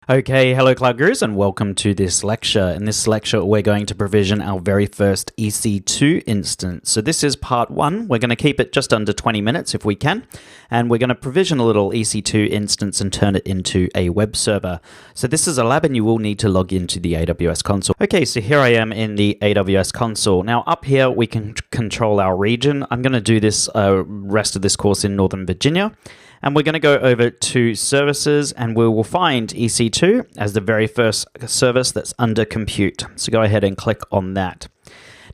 Okay, hello Cloud Gurus and welcome to this lecture. In this lecture, we're going to provision our very first EC2 instance. So this is part one. We're going to keep it just under 20 minutes if we can. And we're going to provision a little EC2 instance and turn it into a web server. So this is a lab and you will need to log into the AWS console. Okay, so here I am in the AWS console. Now up here, we can control our region. I'm going to do this rest of this course in Northern Virginia. And we're going to go over to services and we will find EC2 as the very first service that's under compute. So go ahead and click on that.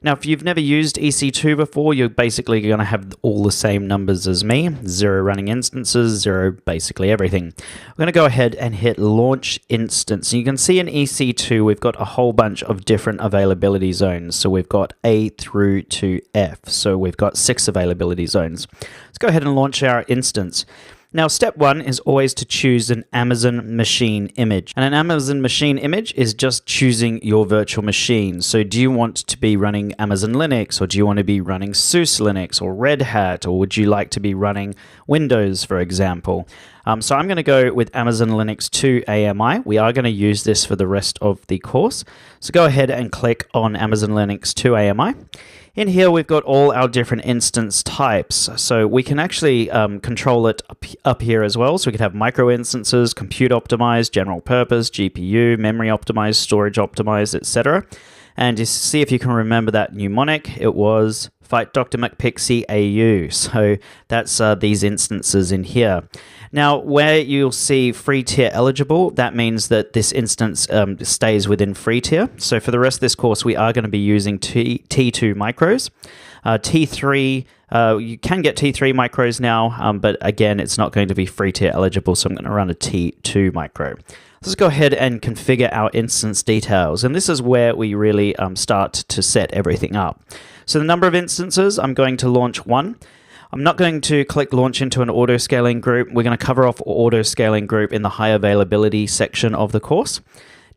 Now, if you've never used EC2 before, you're basically going to have all the same numbers as me. 0 running instances, 0 basically everything. We're going to go ahead and hit launch instance. You can see in EC2, we've got a whole bunch of different availability zones. So we've got A through to F. So we've got 6 availability zones. Let's go ahead and launch our instance. Now, step one is always to choose an Amazon machine image. And an Amazon machine image is just choosing your virtual machine. So do you want to be running Amazon Linux, or do you want to be running SUSE Linux or Red Hat, or would you like to be running Windows, for example? So I'm going to go with Amazon Linux 2 AMI. We are going to use this for the rest of the course. So go ahead and click on Amazon Linux 2 AMI. In here, we've got all our different instance types. So we can actually control it up here as well. So we could have micro instances, compute optimized, general purpose, GPU, memory optimized, storage optimized, etc. And just see if you can remember that mnemonic. It was Fight Dr. McPixie AU. So that's these instances in here. Now, where you'll see free tier eligible, that means that this instance stays within free tier. So for the rest of this course, we are going to be using T2 micros. T3, you can get T3 micros now, but again, it's not going to be free tier eligible. So I'm going to run a T2 micro. Let's go ahead and configure our instance details. And this is where we really start to set everything up. So the number of instances, I'm going to launch 1. I'm not going to click launch into an auto-scaling group. We're going to cover off auto-scaling group in the high availability section of the course.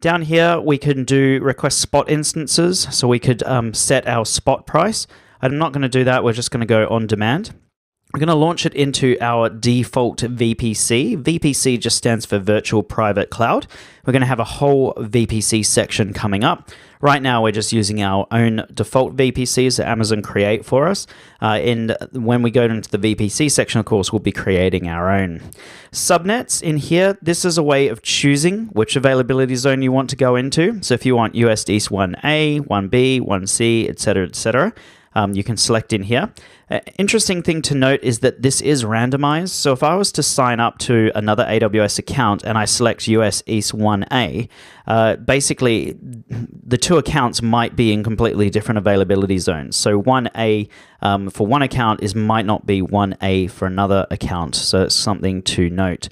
Down here, we can do request spot instances. So we could set our spot price. I'm not going to do that. We're just going to go on demand. We're going to launch it into our default VPC. VPC just stands for Virtual Private Cloud. We're going to have a whole VPC section coming up. Right now, we're just using our own default VPCs that Amazon create for us. And when we go into the VPC section, of course, we'll be creating our own. Subnets in here, this is a way of choosing which availability zone you want to go into. So if you want US East 1A, 1B, 1C, etc., you can select in here. Interesting thing to note is that this is randomized. So if I was to sign up to another AWS account and I select US East 1A, basically the two accounts might be in completely different availability zones. So 1A for one account might not be 1A for another account. So it's something to note.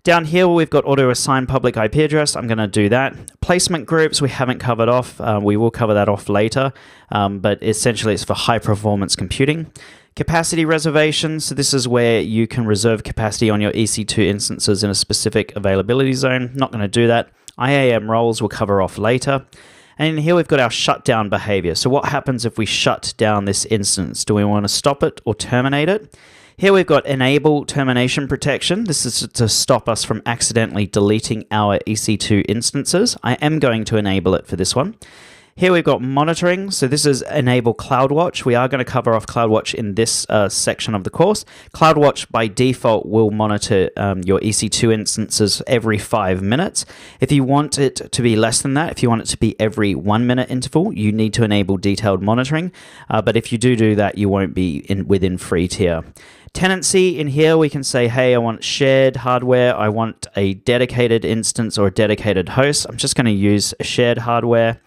Down here, we've got auto-assign public IP address. I'm going to do that. Placement groups, we haven't covered off. We will cover that off later, but essentially it's for high-performance computing. Capacity reservations, so this is where you can reserve capacity on your EC2 instances in a specific availability zone. Not going to do that. IAM roles we'll cover off later. And in here, we've got our shutdown behavior. So what happens if we shut down this instance? Do we want to stop it or terminate it? Here we've got enable termination protection. This is to stop us from accidentally deleting our EC2 instances. I am going to enable it for this one. Here we've got monitoring. So this is enable CloudWatch. We are going to cover off CloudWatch in this section of the course. CloudWatch by default will monitor your EC2 instances every 5 minutes. If you want it to be less than that, if you want it to be every 1 minute interval, you need to enable detailed monitoring. But if you do that, you won't be within free tier. Tenancy in here, we can say, hey, I want shared hardware. I want a dedicated instance or a dedicated host. I'm just going to use a shared hardware.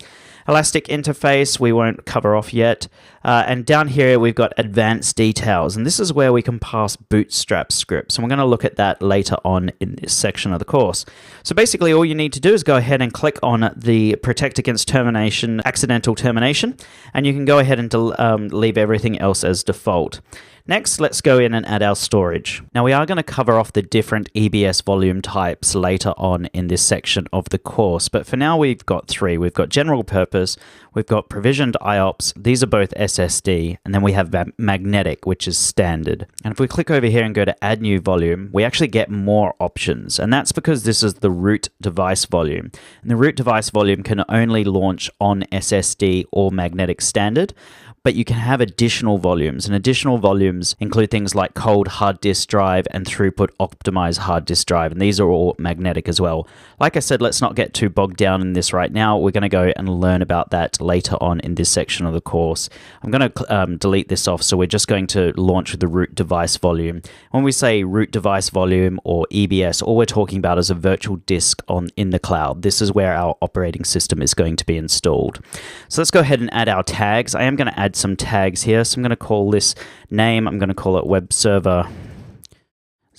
Elastic interface, we won't cover off yet. And down here, we've got advanced details. And this is where we can pass bootstrap scripts. And we're going to look at that later on in this section of the course. So basically, all you need to do is go ahead and click on the protect against termination, accidental termination. And you can go ahead and leave everything else as default. Next, let's go in and add our storage. Now we are going to cover off the different EBS volume types later on in this section of the course, but for now we've got three. We've got general purpose, we've got provisioned IOPS, these are both SSD, and then we have magnetic, which is standard. And if we click over here and go to add new volume, we actually get more options, and that's because this is the root device volume. And the root device volume can only launch on SSD or magnetic standard, but you can have additional volumes, and additional volumes include things like cold hard disk drive and throughput optimized hard disk drive, and these are all magnetic as well. Like I said, let's not get too bogged down in this right now. We're going to go and learn about that later on in this section of the course. I'm going to delete this off, so we're just going to launch with the root device volume. When we say root device volume or EBS, all we're talking about is a virtual disk in the cloud. This is where our operating system is going to be installed. So let's go ahead and add our tags. I am going to add some tags here. So I'm going to call this name, I'm going to call it web server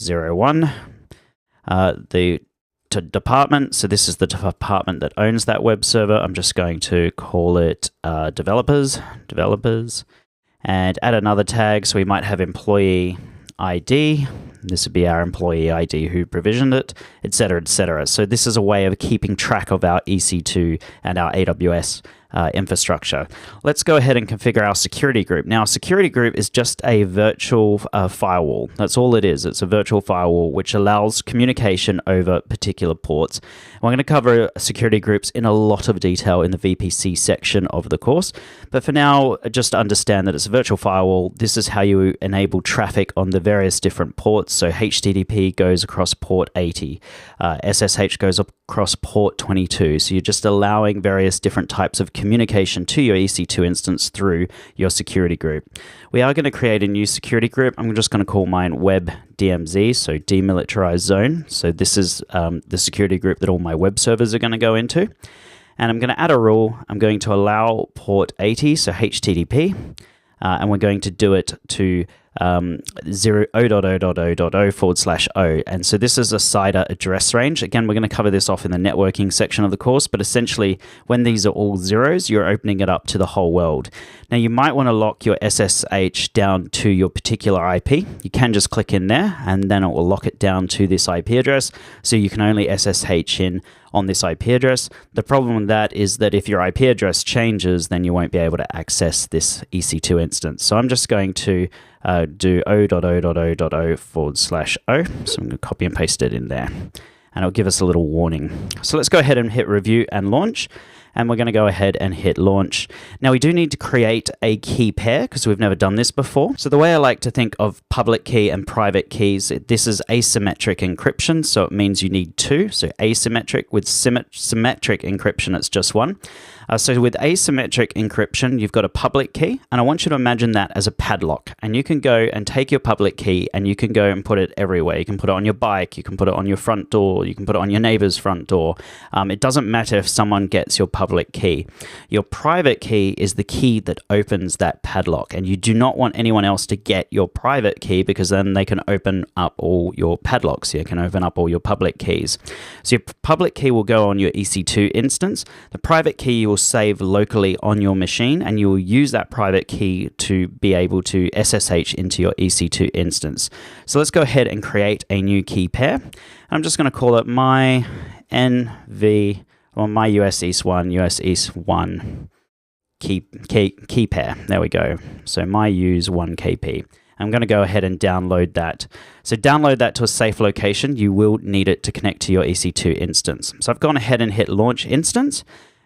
01. The department, so this is the department that owns that web server. I'm just going to call it developers, and add another tag. So we might have employee ID. This would be our employee ID who provisioned it, etc., etc. So this is a way of keeping track of our EC2 and our AWS infrastructure. Let's go ahead and configure our security group. Now, a security group is just a virtual firewall. That's all it is. It's a virtual firewall which allows communication over particular ports. We're going to cover security groups in a lot of detail in the VPC section of the course, but for now, just understand that it's a virtual firewall. This is how you enable traffic on the various different ports. So HTTP goes across port 80, SSH goes across port 22. So you're just allowing various different types of communication to your EC2 instance through your security group. We are going to create a new security group. I'm just going to call mine Web DMZ, so Demilitarized Zone. So this is the security group that all my web servers are going to go into. And I'm going to add a rule. I'm going to allow port 80, so HTTP, and we're going to do it to 0.0.0.0/O. And so this is a CIDR address range. Again, we're going to cover this off in the networking section of the course, but essentially when these are all zeros, you're opening it up to the whole world. Now you might want to lock your SSH down to your particular IP. You can just click in there and then it will lock it down to this IP address. So you can only SSH in on this IP address. The problem with that is that if your IP address changes, then you won't be able to access this EC2 instance. So I'm just going to do 0.0.0.0/O. So I'm going to copy and paste it in there, and it'll give us a little warning. So let's go ahead and hit review and launch. And we're going to go ahead and hit launch. Now we do need to create a key pair because we've never done this before. So the way I like to think of public key and private keys, this is asymmetric encryption. So it means you need two. So asymmetric. With symmetric encryption, it's just one. So with asymmetric encryption, you've got a public key, and I want you to imagine that as a padlock. And you can go and take your public key and you can go and put it everywhere. You can put it on your bike, you can put it on your front door, you can put it on your neighbor's front door. It doesn't matter if someone gets your public key. Your private key is the key that opens that padlock, and you do not want anyone else to get your private key because then they can open up all your padlocks. You can open up all your public keys. So your public key will go on your EC2 instance. The private key you will save locally on your machine, and you will use that private key to be able to SSH into your EC2 instance. So let's go ahead and create a new key pair. I'm just going to call it my NV, or my US East 1, US East 1 key pair. There we go. So my use 1KP. I'm going to go ahead and download that. So download that to a safe location. You will need it to connect to your EC2 instance. So I've gone ahead and hit launch instance.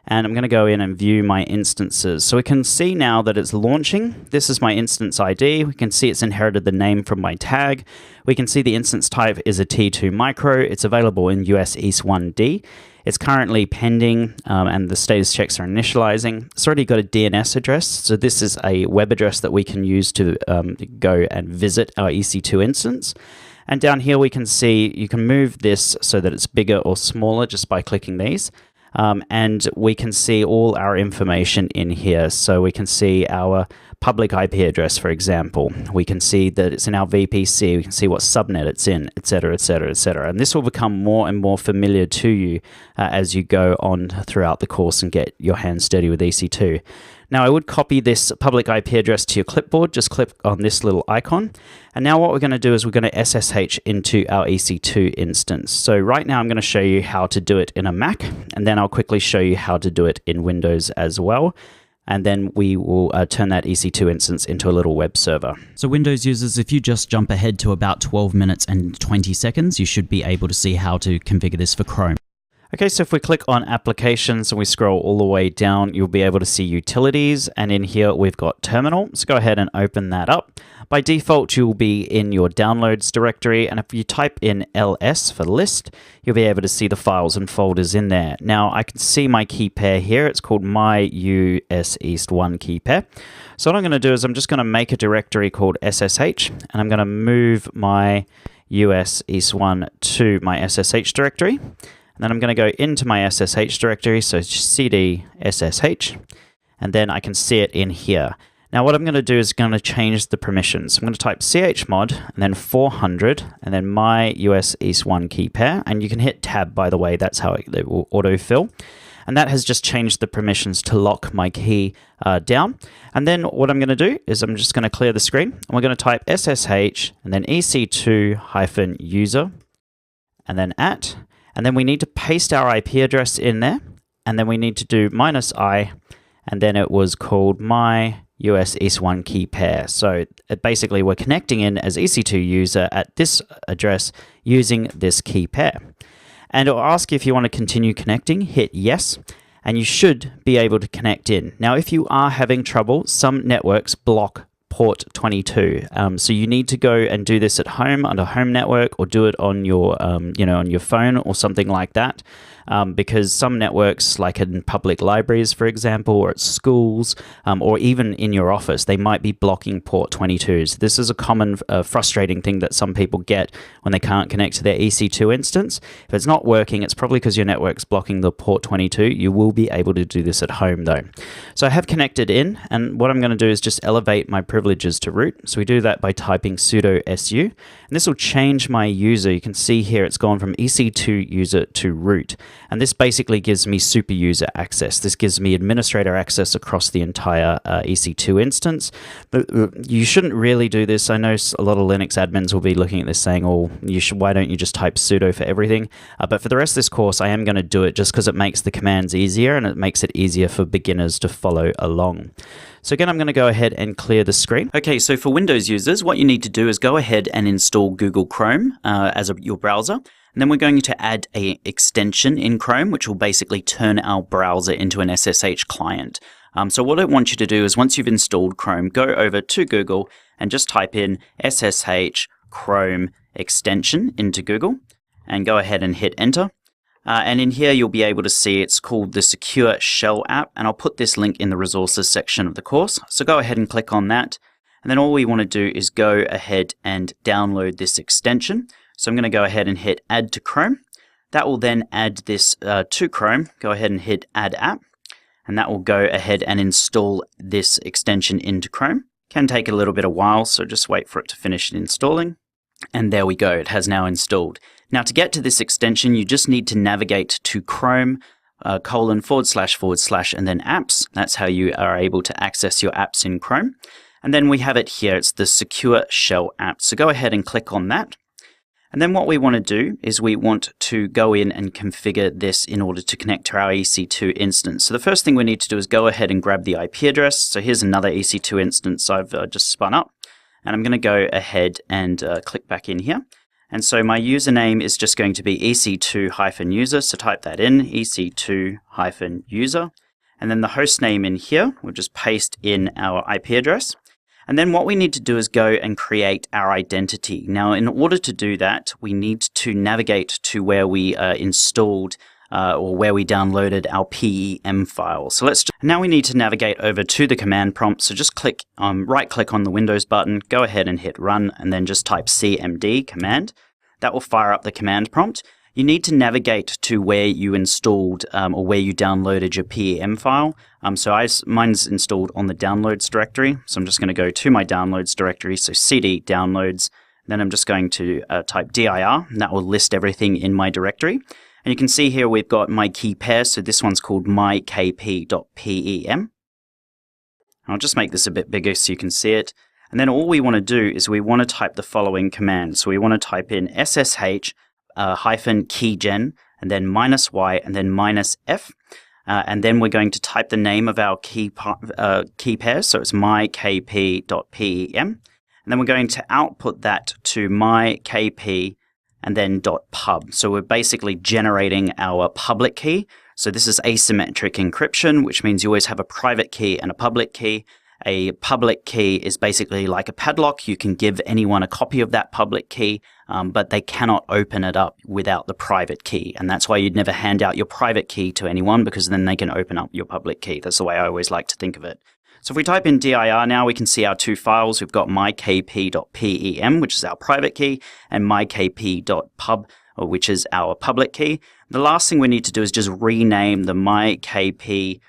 And I'm going to go in and view my instances. So we can see now that it's launching. This is my instance ID. We can see it's inherited the name from my tag. We can see the instance type is a T2 micro. It's available in US East 1D. It's currently pending, and the status checks are initializing. It's already got a DNS address. So this is a web address that we can use to go and visit our EC2 instance. And down here we can see you can move this so that it's bigger or smaller just by clicking these. and we can see all our information in here. So we can see our public IP address, for example. We can see that it's in our VPC. We can see what subnet it's in, etc., etc., etc. And this will become more and more familiar to you as you go on throughout the course and get your hands dirty with EC2. Now, I would copy this public IP address to your clipboard. Just click on this little icon. And now what we're going to do is we're going to SSH into our EC2 instance. So right now I'm going to show you how to do it in a Mac, and then I'll quickly show you how to do it in Windows as well. And then we will turn that EC2 instance into a little web server. So Windows users, if you just jump ahead to about 12 minutes and 20 seconds, you should be able to see how to configure this for Chrome. Okay, so if we click on Applications and we scroll all the way down, you'll be able to see Utilities, and in here we've got Terminal. So go ahead and open that up. By default, you'll be in your Downloads directory, and if you type in ls for list, you'll be able to see the files and folders in there. Now, I can see my key pair here. It's called my US East 1 key pair. So what I'm going to do is I'm just going to make a directory called SSH, and I'm going to move my US East 1 to my SSH directory. And then I'm going to go into my SSH directory, so cd SSH, and then I can see it in here. Now what I'm going to do is going to change the permissions. I'm going to type chmod, and then 400, and then my US East 1 key pair, and you can hit tab, by the way, that's how it will autofill. And that has just changed the permissions to lock my key down. And then what I'm going to do is I'm just going to clear the screen, and we're going to type SSH, and then EC2-user, and then @ and then we need to paste our IP address in there, and then we need to do -i, and then it was called my US East 1 key pair. So basically we're connecting in as EC2 user at this address using this key pair. And it'll ask you if you want to continue connecting, hit yes, and you should be able to connect in. Now, if you are having trouble, some networks block port 22. So you need to go and do this at home on a home network, or do it on your, on your phone or something like that. Because some networks, like in public libraries, for example, or at schools, or even in your office, they might be blocking port 22. So this is a common frustrating thing that some people get when they can't connect to their EC2 instance. If it's not working, it's probably because your network's blocking the port 22. You will be able to do this at home, though. So I have connected in, and what I'm going to do is just elevate my privileges to root. So we do that by typing sudo su, and this will change my user. You can see here it's gone from EC2 user to root. And this basically gives me super user access. This gives me administrator access across the entire EC2 instance. But you shouldn't really do this. I know a lot of Linux admins will be looking at this saying, oh, why don't you just type sudo for everything? But for the rest of this course, I am going to do it just because it makes the commands easier, and it makes it easier for beginners to follow along. So again, I'm going to go ahead and clear the screen. Okay, so for Windows users, what you need to do is go ahead and install Google Chrome as your browser. And then we're going to add an extension in Chrome, which will basically turn our browser into an SSH client. So what I want you to do is, once you've installed Chrome, go over to Google and just type in SSH Chrome extension into Google, and go ahead and hit enter. And in here, you'll be able to see it's called the Secure Shell app, and I'll put this link in the resources section of the course. So go ahead and click on that. And then all we want to do is go ahead and download this extension. So I'm going to go ahead and hit Add to Chrome. That will then add this to Chrome. Go ahead and hit Add App, and that will go ahead and install this extension into Chrome. Can take a little bit of while, so just wait for it to finish installing. And there we go, it has now installed. Now, to get to this extension, you just need to navigate to Chrome, / and then apps. That's how you are able to access your apps in Chrome. And then we have it here, it's the Secure Shell app. So go ahead and click on that. And then what we want to do is we want to go in and configure this in order to connect to our EC2 instance. So the first thing we need to do is go ahead and grab the IP address. So here's another EC2 instance I've just spun up. And I'm going to go ahead and click back in here. And so my username is just going to be EC2-user. So type that in, EC2-user. And then the host name in here, we'll just paste in our IP address. And then what we need to do is go and create our identity. Now, in order to do that, we need to navigate to where we installed or where we downloaded our PEM file. So now we need to navigate over to the command prompt. So just right-click on the Windows button, go ahead and hit Run, and then just type CMD, command. That will fire up the command prompt. you need to navigate to where you installed or where you downloaded your PEM file. Mine's installed on the downloads directory. So I'm just going to go to my downloads directory. So cd downloads. Then I'm just going to type dir, and that will list everything in my directory. And you can see here we've got my key pair. So this one's called mykp.pem. I'll just make this a bit bigger so you can see it. And then all we want to do is we want to type the following command. So we want to type in ssh hyphen keygen, and then -y, and then -f. And then we're going to type the name of our key pair. So it's mykp.pem. And then we're going to output that to mykp and then .pub. So we're basically generating our public key. So this is asymmetric encryption, which means you always have a private key and a public key. A public key is basically like a padlock. You can give anyone a copy of that public key, but they cannot open it up without the private key. And that's why you'd never hand out your private key to anyone, because then they can open up your public key. That's the way I always like to think of it. So if we type in dir now, we can see our two files. We've got mykp.pem, which is our private key, and mykp.pub, which is our public key. The last thing we need to do is just rename the mykp.pem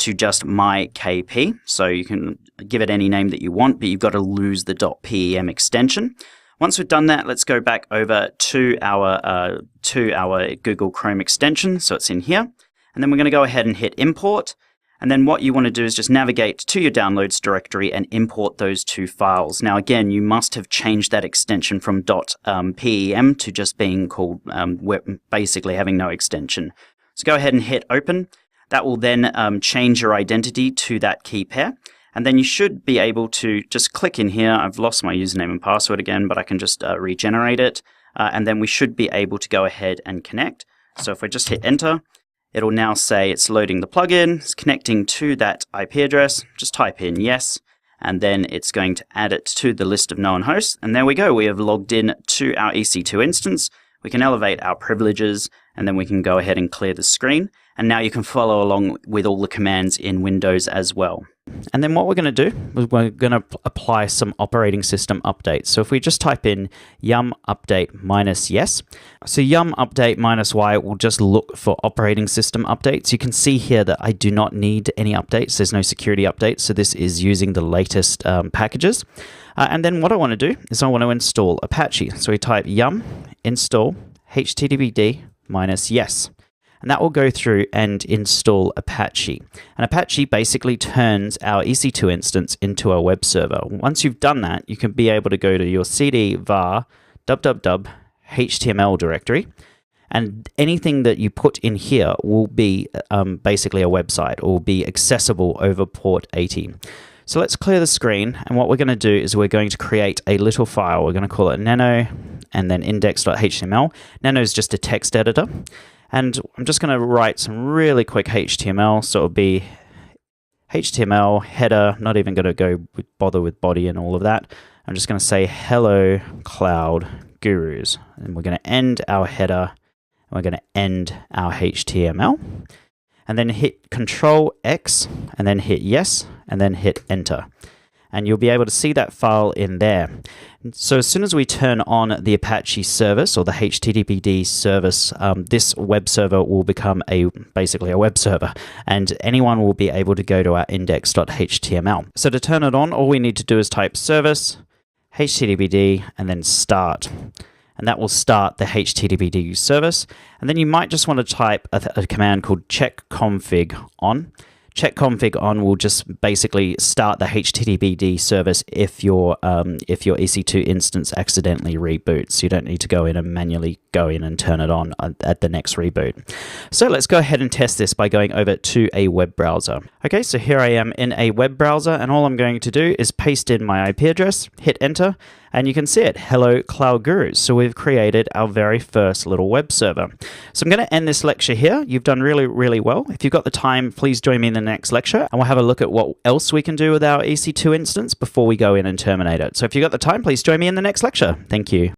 to just mykp. So you can give it any name that you want, but you've got to lose the .pem extension. Once we've done that, let's go back over to our Google Chrome extension. So it's in here. And then we're going to go ahead and hit import. And then what you want to do is just navigate to your downloads directory and import those two files. Now, again, you must have changed that extension from .pem to just being called, basically having no extension. So go ahead and hit open. That will then change your identity to that key pair. And then you should be able to just click in here. I've lost my username and password again, but I can just regenerate it. And then we should be able to go ahead and connect. So if we just hit enter, it'll now say it's loading the plugin, it's connecting to that IP address. Just type in yes, and then it's going to add it to the list of known hosts. And there we go. We have logged in to our EC2 instance. We can elevate our privileges, and then we can go ahead and clear the screen. And now you can follow along with all the commands in Windows as well. And then what we're going to do is we're going to apply some operating system updates. So if we just type in yum update -yes, so yum update -y will just look for operating system updates. You can see here that I do not need any updates. There's no security updates. So this is using the latest packages. And then what I want to do is I want to install Apache. So we type yum install httpd -yes. And that will go through and install Apache. And Apache basically turns our EC2 instance into a web server. Once you've done that, you can be able to go to your cd var www html directory, and anything that you put in here will be basically a website or will be accessible over port 80. So let's clear the screen, and what we're going to do is we're going to create a little file. We're going to call it nano and then index.html. Nano is just a text editor. And I'm just going to write some really quick HTML. So it'll be HTML header, not even going to bother with body and all of that. I'm just going to say hello cloud gurus. And we're going to end our header. And we're going to end our HTML. And then hit Control X and then hit yes and then hit enter. And you'll be able to see that file in there. So as soon as we turn on the Apache service or the HTTPD service, this web server will become basically a web server, and anyone will be able to go to our index.html. So to turn it on, all we need to do is type service, HTTPD, and then start. And that will start the HTTPD service. And then you might just want to type a command called check config on. Check config on will just basically start the HTTPD service if your EC2 instance accidentally reboots. So you don't need to go in and manually go in and turn it on at the next reboot. So let's go ahead and test this by going over to a web browser. Okay, so here I am in a web browser, and all I'm going to do is paste in my IP address, hit enter, and you can see it, hello Cloud Gurus. So we've created our very first little web server. So I'm going to end this lecture here. You've done really, really well. If you've got the time, please join me in the next lecture, and we'll have a look at what else we can do with our EC2 instance before we go in and terminate it. So if you've got the time, please join me in the next lecture. Thank you.